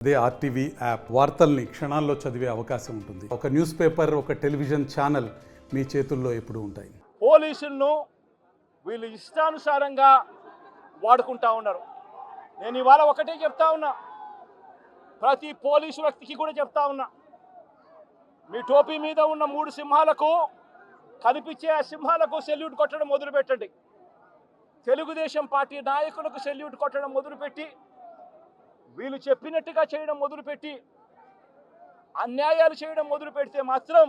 అదే RTV app వార్తల్ని క్షణాల్లో చదివే అవకాశం ఉంటుంది. ఒక న్యూస్ పేపర్, ఒక టెలివిజన్ ఛానల్ మీ చేతుల్లో ఎప్పుడూ ఉంటాయి. పోలీసులను వీళ్ళు ఇష్టానుసారంగా వాడుకుంటా ఉన్నారు. నేను ఇవాళ ఒకటే చెప్తా ఉన్నా, ప్రతి పోలీసు వ్యక్తికి కూడా చెప్తా ఉన్నా, మీ టోపీ మీద ఉన్న 3 సింహాలకు కనిపించే ఆ సింహాలకు సెల్యూట్ కొట్టడం మొదలుపెట్టండి. తెలుగుదేశం పార్టీ నాయకులకు సెల్యూట్ కొట్టడం మొదలుపెట్టి, వీళ్ళు చెప్పినట్టుగా చేయడం మొదలుపెట్టి, అన్యాయాలు చేయడం మొదలు పెడితే మాత్రం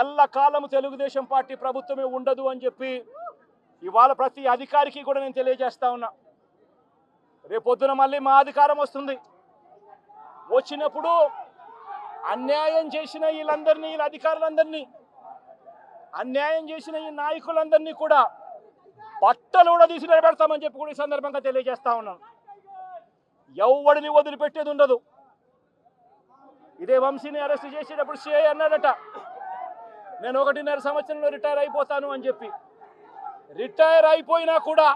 ఎల్లకాలం తెలుగుదేశం పార్టీ ప్రభుత్వమే ఉండదు అని చెప్పి ఇవాళ ప్రతి అధికారికి కూడా నేను తెలియజేస్తా ఉన్నా. రేపొద్దున మళ్ళీ మా అధికారం వస్తుంది. వచ్చినప్పుడు అన్యాయం చేసిన వీళ్ళందరినీ, వీళ్ళ అధికారులందరినీ, అన్యాయం చేసిన ఈ నాయకులందరినీ కూడా బట్టలు కూడా తీసి నిలబెడతామని చెప్పి కూడా ఈ సందర్భంగా తెలియజేస్తా ఉన్నాను. ఎవడిని వదిలిపెట్టేది ఉండదు. ఇదే వంశీని అరెస్ట్ చేసేటప్పుడు సిఐ అన్నాడట, నేను 1.5 సంవత్సరంలో రిటైర్ అయిపోతాను అని చెప్పి. రిటైర్ అయిపోయినా కూడా,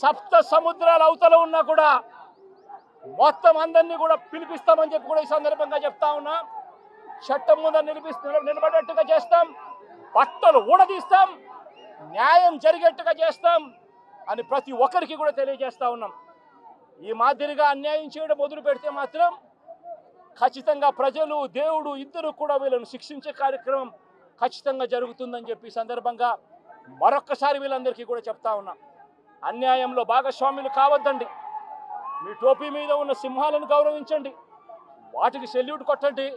సప్త సముద్రాల అవతల ఉన్నా కూడా మొత్తం అందరినీ కూడా పిలిపిస్తామని చెప్పి కూడా ఈ సందర్భంగా చెప్తా ఉన్నా. చట్టం ముందు నిలబడేట్టుగా చేస్తాం, బట్టలు ఊడదీస్తాం, న్యాయం జరిగేట్టుగా చేస్తాం అని ప్రతి ఒక్కరికి కూడా తెలియజేస్తా ఉన్నాం. ఈ మాదిరిగా అన్యాయం చేయడం మొదలు పెడితే మాత్రం ఖచ్చితంగా ప్రజలు, దేవుడు ఇద్దరు కూడా వీళ్ళను శిక్షించే కార్యక్రమం ఖచ్చితంగా జరుగుతుందని చెప్పి సందర్భంగా మరొక్కసారి వీళ్ళందరికీ కూడా చెప్తా ఉన్నా. అన్యాయంలో భాగస్వాములు కావద్దండి. మీ టోపీ మీద ఉన్న సింహాలను గౌరవించండి, వాటికి సెల్యూట్ కొట్టండి,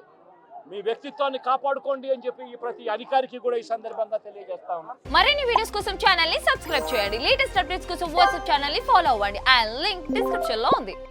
మీ వ్యక్తిత్వాన్ని కాపాడుకోండి అని చెప్పి ఈ ప్రతి అధికారికి కూడా ఈ సందర్భంగా తెలియజేస్తా ఉన్నా. మరిన్ని వీడియోస్ కోసం ఛానల్ ని సబ్స్క్రైబ్ చేయండి. లేటెస్ట్ అప్డేట్స్ కోసం వాట్సాప్ ఛానల్ ని ఫాలో అవ్వండి. ఆ లింక్ డిస్క్రిప్షన్ లో ఉంది.